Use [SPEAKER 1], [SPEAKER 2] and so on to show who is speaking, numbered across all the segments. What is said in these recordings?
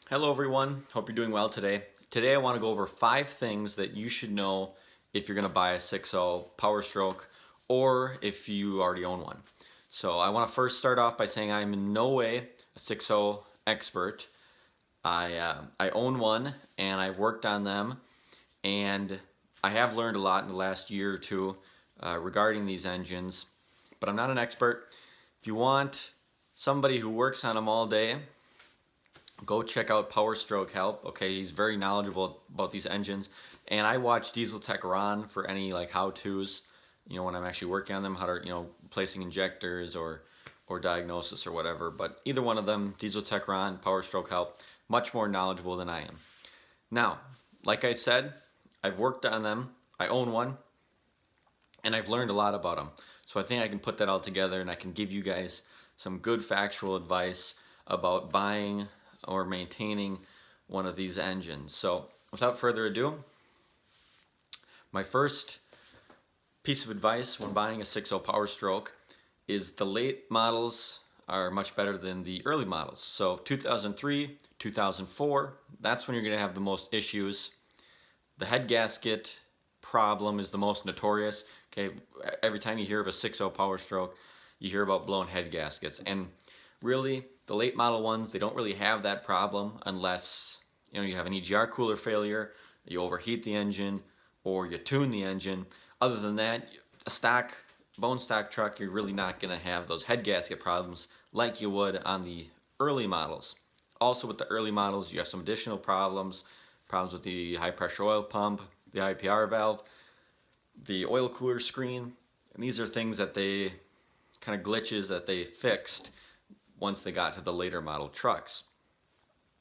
[SPEAKER 1] Hello everyone, hope you're doing well today. Today I want to go over 5 things that you should know if you're going to buy a 6.0 Powerstroke or if you already own one. So I want to first start off by saying I'm in no way a 6.0 expert. I own one and I've worked on them, and I have learned a lot in the last year or two regarding these engines, but I'm not an expert. If you want somebody who works on them all day, go check out Powerstroke Help. Okay, he's very knowledgeable about these engines, and I watch Diesel Tech Ron for any like how-tos. When I'm actually working on them, how to placing injectors or diagnosis or whatever. But either one of them, Diesel Tech Ron, Powerstroke Help, much more knowledgeable than I am. Now, like I said, I've worked on them. I own one, and I've learned a lot about them. So I think I can put that all together, and I can give you guys some good factual advice about buying or maintaining one of these engines. So without further ado, my first piece of advice when buying a 6.0 Powerstroke is the late models are much better than the early models. So 2003, 2004, that's when you're going to have the most issues. The head gasket problem is the most notorious. Okay, every time you hear of a 6.0 Powerstroke, you hear about blown head gaskets, and really the late model ones, they don't really have that problem unless you have an EGR cooler failure, you overheat the engine, or you tune the engine. Other than that, a bone stock truck, you're really not going to have those head gasket problems like you would on the early models. Also with the early models, you have some additional problems with the high pressure oil pump, the IPR valve, the oil cooler screen, and these are things that they kind of glitches that they fixed once they got to the later model trucks.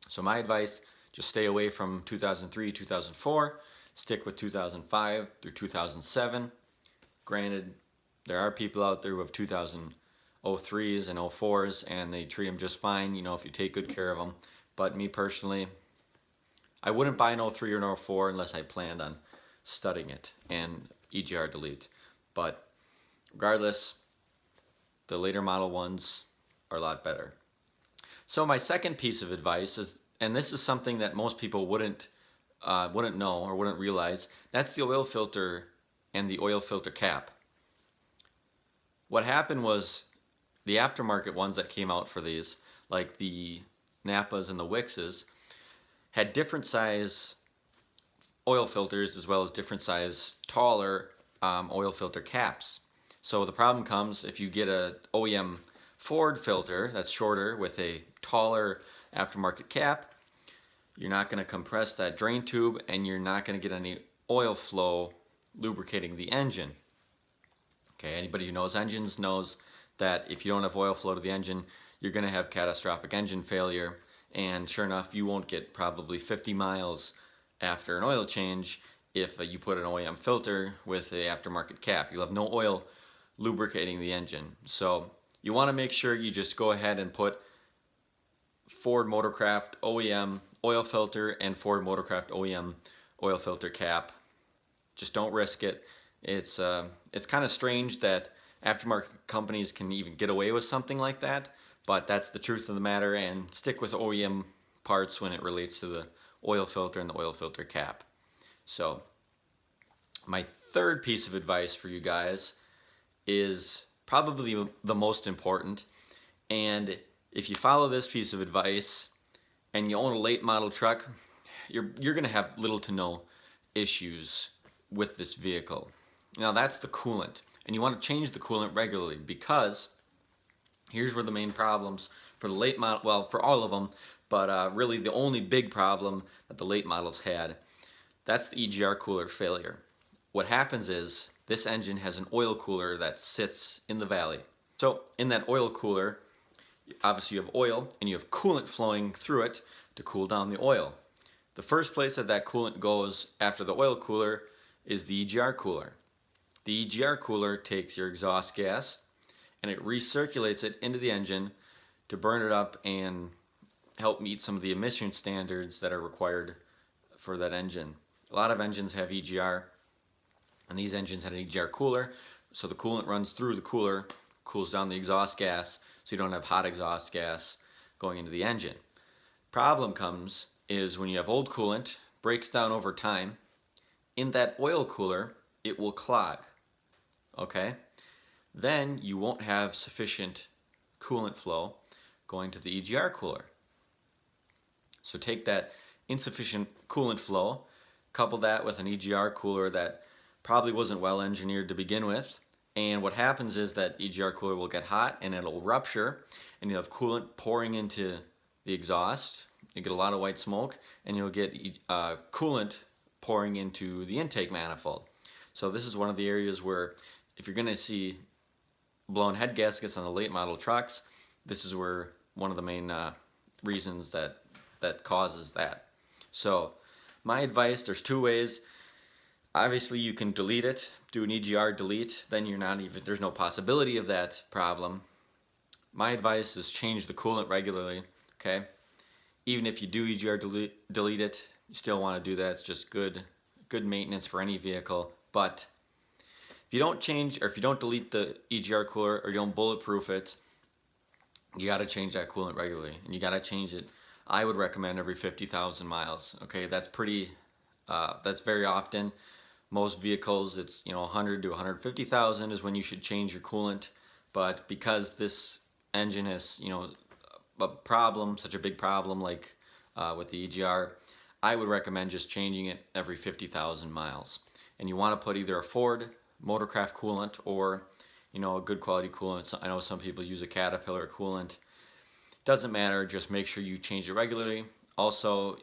[SPEAKER 1] So my advice, just stay away from 2003, 2004, stick with 2005 through 2007. Granted, there are people out there who have 2003s and 04s and they treat them just fine, if you take good care of them. But me personally, I wouldn't buy an 03 or an 04 unless I planned on studying it and EGR delete. But regardless, the later model ones are a lot better. So my second piece of advice is, and this is something that most people wouldn't know or wouldn't realize, that's the oil filter and the oil filter cap. What happened was the aftermarket ones that came out for these, like the Napas and the Wixes, had different size oil filters as well as different size taller oil filter caps. So the problem comes if you get a OEM Ford filter that's shorter with a taller aftermarket cap, you're not going to compress that drain tube and you're not going to get any oil flow lubricating the engine. Okay, anybody who knows engines knows that if you don't have oil flow to the engine, you're going to have catastrophic engine failure, and sure enough, you won't get probably 50 miles after an oil change if you put an OEM filter with a aftermarket cap. You'll have no oil lubricating the engine. So you want to make sure you just go ahead and put Ford Motorcraft OEM oil filter and Ford Motorcraft OEM oil filter cap. Just don't risk it. It's kind of strange that aftermarket companies can even get away with something like that, but that's the truth of the matter, and stick with OEM parts when it relates to the oil filter and the oil filter cap. So my third piece of advice for you guys is probably the most important, and if you follow this piece of advice and you own a late model truck, you're going to have little to no issues with this vehicle. Now that's the coolant, and you want to change the coolant regularly, because here's where the main problems for the late model, well, for all of them, but really the only big problem that the late models had, that's the EGR cooler failure. What happens is this engine has an oil cooler that sits in the valley. So in that oil cooler, obviously you have oil and you have coolant flowing through it to cool down the oil. The first place that coolant goes after the oil cooler is the EGR cooler. The EGR cooler takes your exhaust gas and it recirculates it into the engine to burn it up and help meet some of the emission standards that are required for that engine. A lot of engines have EGR, and these engines had an EGR cooler, so the coolant runs through the cooler, cools down the exhaust gas, so you don't have hot exhaust gas going into the engine. Problem comes is when you have old coolant, breaks down over time, in that oil cooler, it will clog, okay? Then you won't have sufficient coolant flow going to the EGR cooler. So take that insufficient coolant flow, couple that with an EGR cooler that probably wasn't well engineered to begin with, and what happens is that EGR cooler will get hot and it'll rupture, and you'll have coolant pouring into the exhaust. You get a lot of white smoke, and you'll get coolant pouring into the intake manifold. So this is one of the areas where if you're going to see blown head gaskets on the late model trucks, this is where one of the main reasons that causes that. So my advice, there's two ways. Obviously you can delete it, do an EGR delete, then there's no possibility of that problem. My advice is change the coolant regularly, okay? Even if you do EGR delete it, you still want to do that. It's just good maintenance for any vehicle. But if you don't change, or if you don't delete the EGR cooler, or you don't bulletproof it, you got to change that coolant regularly, and you got to change it. I would recommend every 50,000 miles. Okay, that's very often. Most vehicles, it's 100 to 150,000 is when you should change your coolant. But because this engine is a problem, such a big problem like with the EGR, I would recommend just changing it every 50,000 miles. And you want to put either a Ford Motorcraft coolant or a good quality coolant. So I know some people use a Caterpillar coolant. Doesn't matter, just make sure you change it regularly. Also,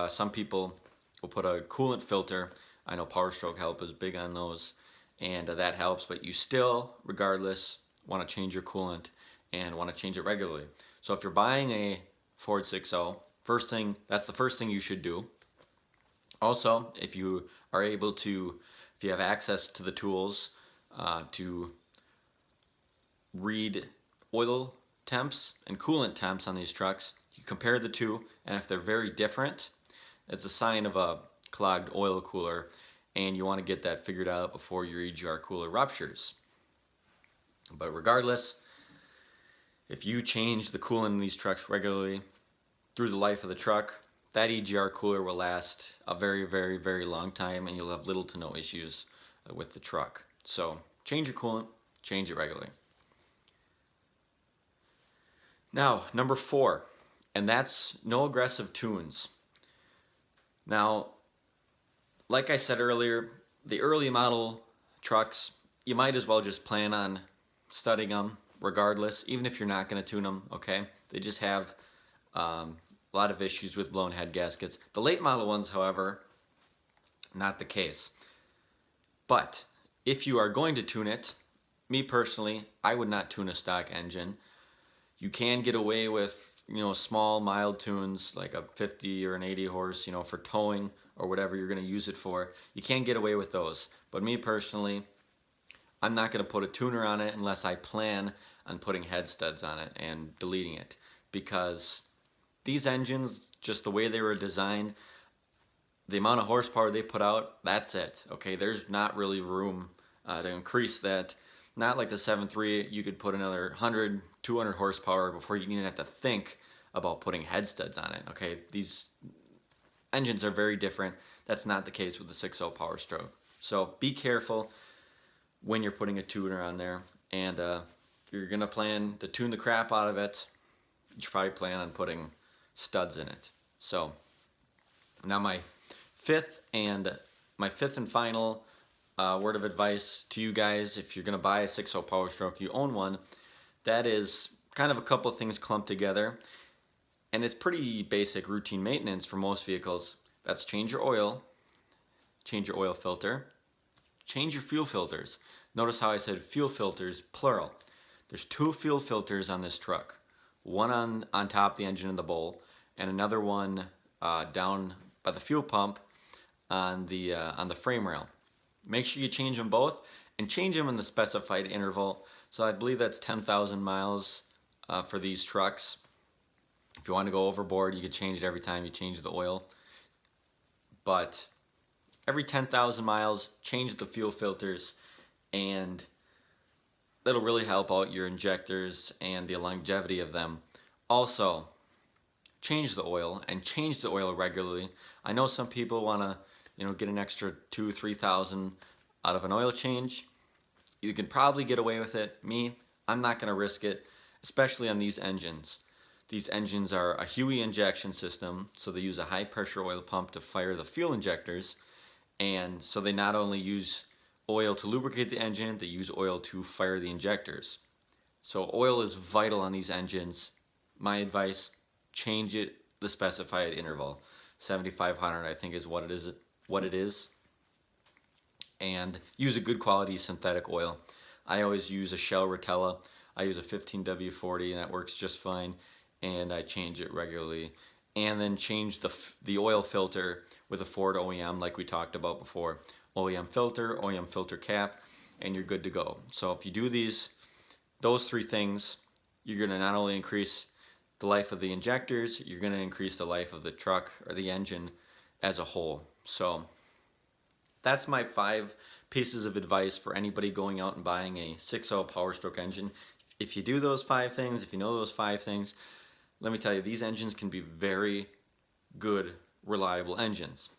[SPEAKER 1] some people will put a coolant filter. I know Powerstroke Help is big on those, and that helps, but you still, regardless, want to change your coolant and want to change it regularly. So if you're buying a Ford 6.0, that's the first thing you should do. Also, if you have access to the tools to read oil temps and coolant temps on these trucks, you compare the two, and if they're very different, it's a sign of a clogged oil cooler, and you want to get that figured out before your EGR cooler ruptures. But regardless, if you change the coolant in these trucks regularly through the life of the truck, that EGR cooler will last a very, very, very long time, and you'll have little to no issues with the truck. So change your coolant, change it regularly. Now, number 4, and that's no aggressive tunes. Now, like I said earlier, the early model trucks, you might as well just plan on studying them regardless, even if you're not going to tune them, okay? They just have a lot of issues with blown head gaskets. The late model ones, however, not the case. But if you are going to tune it, me personally, I would not tune a stock engine. You can get away with small mild tunes like a 50 or an 80 horse for towing or whatever you're going to use it for. You can get away with those, but me personally, I'm not going to put a tuner on it unless I plan on putting head studs on it and deleting it, because these engines, just the way they were designed, the amount of horsepower they put out, that's it. Okay, there's not really room to increase that. Not like the 7.3, you could put another 100, 200 horsepower before you even have to think about putting head studs on it. Okay, these engines are very different. That's not the case with the 6.0 Powerstroke. So be careful when you're putting a tuner on there, and if you're gonna plan to tune the crap out of it, you should probably plan on putting studs in it. So now my fifth and final word of advice to you guys, if you're gonna buy a 6.0 Powerstroke, you own one, that is kind of a couple things clumped together, and it's pretty basic routine maintenance for most vehicles. That's change your oil filter, change your fuel filters. Notice how I said fuel filters, plural. There's 2 fuel filters on this truck. One on top of the engine in the bowl, and another one down by the fuel pump on the frame rail. Make sure you change them both, and change them in the specified interval. So I believe that's 10,000 miles for these trucks. If you want to go overboard, you could change it every time you change the oil. But every 10,000 miles, change the fuel filters, and that'll really help out your injectors and the longevity of them. Also, change the oil, and change the oil regularly. I know some people want to, get an extra 2,000-3,000 out of an oil change. You can probably get away with it. Me, I'm not going to risk it, especially on these engines. These engines are a HUE injection system, so they use a high pressure oil pump to fire the fuel injectors, and so they not only use oil to lubricate the engine, they use oil to fire the injectors. So oil is vital on these engines. My advice, change it the specified interval. 7,500 I think is what it is. And use a good quality synthetic oil. I always use a Shell Rotella. I use a 15W40 and that works just fine, and I change it regularly. And then change the oil filter with a Ford OEM like we talked about before. OEM filter cap, and you're good to go. So if you do those three things, you're going to not only increase the life of the injectors, you're going to increase the life of the truck or the engine as a whole. So that's my 5 pieces of advice for anybody going out and buying a 6.0 Powerstroke engine. If you do those 5 things, if you know those 5 things, let me tell you, these engines can be very good, reliable engines.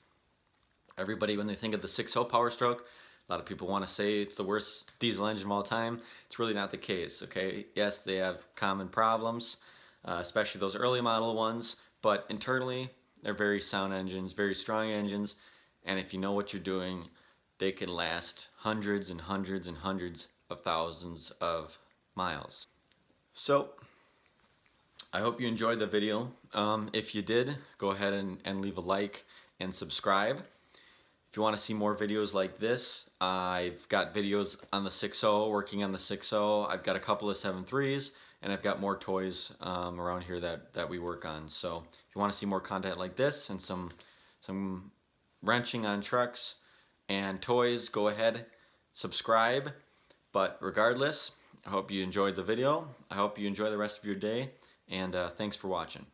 [SPEAKER 1] Everybody, when they think of the 6.0 Powerstroke, a lot of people want to say it's the worst diesel engine of all time. It's really not the case, okay? Yes, they have common problems, especially those early model ones, but internally, they're very sound engines, very strong engines, and if you know what you're doing, they can last hundreds and hundreds and hundreds of thousands of miles. So, I hope you enjoyed the video. If you did, go ahead and leave a like and subscribe. If you want to see more videos like this, I've got videos on the 6.0, working on the 6.0. I've got a couple of 7.3s, and I've got more toys around here that we work on. So if you want to see more content like this and some wrenching on trucks and toys, go ahead, subscribe. But regardless, I hope you enjoyed the video. I hope you enjoy the rest of your day, and thanks for watching.